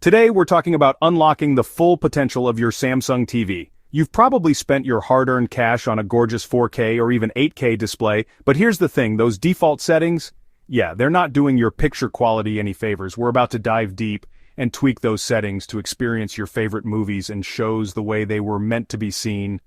Today we're talking about unlocking the full potential of your Samsung TV. You've probably spent your hard-earned cash on a gorgeous 4K or even 8K display, but here's the thing, those default settings, yeah, they're not doing your picture quality any favors. We're about to dive deep and tweak those settings to experience your favorite movies and shows the way they were meant to be seen.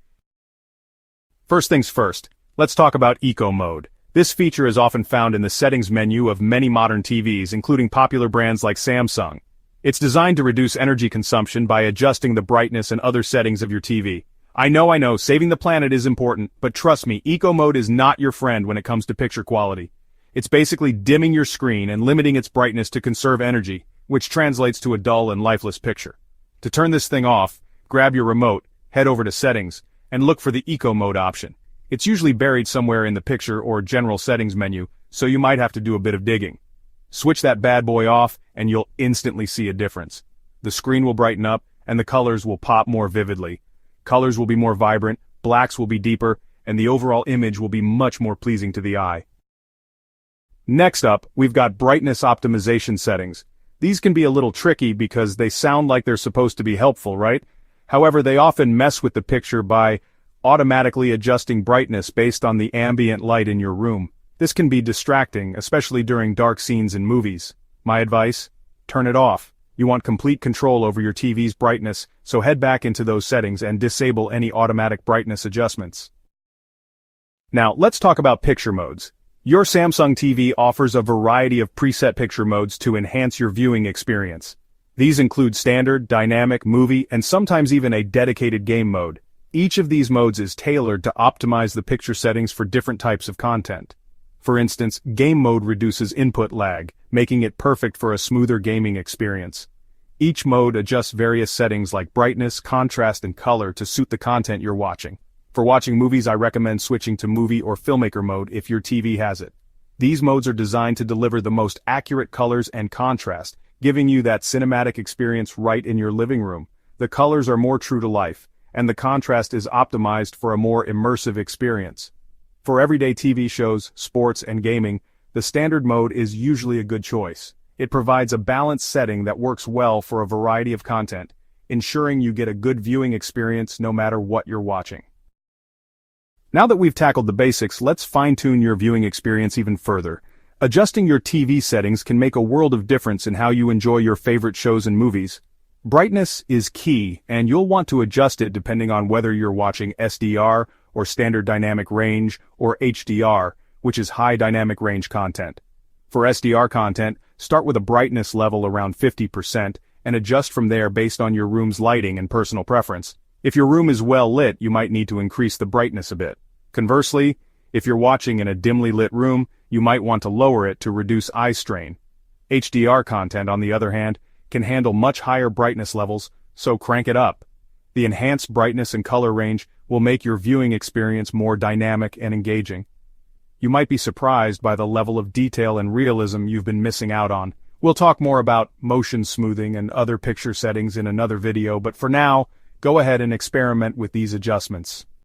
First things first, let's talk about Eco Mode. This feature is often found in the settings menu of many modern TVs, including popular brands like Samsung. It's designed to reduce energy consumption by adjusting the brightness and other settings of your TV. I know, saving the planet is important, but trust me, Eco Mode is not your friend when it comes to picture quality. It's basically dimming your screen and limiting its brightness to conserve energy, which translates to a dull and lifeless picture. To turn this thing off, grab your remote, head over to Settings, and look for the Eco Mode option. It's usually buried somewhere in the Picture or General Settings menu, so you might have to do a bit of digging. Switch that bad boy off, and you'll instantly see a difference. The screen will brighten up, and the colors will pop more vividly. Colors will be more vibrant, blacks will be deeper, and the overall image will be much more pleasing to the eye. Next up, we've got brightness optimization settings. These can be a little tricky because they sound like they're supposed to be helpful, right? However, they often mess with the picture by automatically adjusting brightness based on the ambient light in your room. This can be distracting, especially during dark scenes in movies. My advice? Turn it off. You want complete control over your TV's brightness, so head back into those settings and disable any automatic brightness adjustments. Now, let's talk about picture modes. Your Samsung TV offers a variety of preset picture modes to enhance your viewing experience. These include standard, dynamic, movie, and sometimes even a dedicated game mode. Each of these modes is tailored to optimize the picture settings for different types of content. For instance, game mode reduces input lag, making it perfect for a smoother gaming experience. Each mode adjusts various settings like brightness, contrast, and color to suit the content you're watching. For watching movies, I recommend switching to movie or filmmaker mode if your TV has it. These modes are designed to deliver the most accurate colors and contrast, giving you that cinematic experience right in your living room. The colors are more true to life, and the contrast is optimized for a more immersive experience. For everyday TV shows, sports, and gaming, the standard mode is usually a good choice. It provides a balanced setting that works well for a variety of content, ensuring you get a good viewing experience no matter what you're watching. Now that we've tackled the basics, let's fine-tune your viewing experience even further. Adjusting your TV settings can make a world of difference in how you enjoy your favorite shows and movies. Brightness is key, and you'll want to adjust it depending on whether you're watching SDR, or Standard Dynamic Range, or HDR, which is High Dynamic Range content. For SDR content, start with a brightness level around 50% and adjust from there based on your room's lighting and personal preference. If your room is well lit, you might need to increase the brightness a bit. Conversely, if you're watching in a dimly lit room, you might want to lower it to reduce eye strain. HDR content, on the other hand, can handle much higher brightness levels, so crank it up. The enhanced brightness and color range will make your viewing experience more dynamic and engaging. You might be surprised by the level of detail and realism you've been missing out on. We'll talk more about motion smoothing and other picture settings in another video, but for now, go ahead and experiment with these adjustments.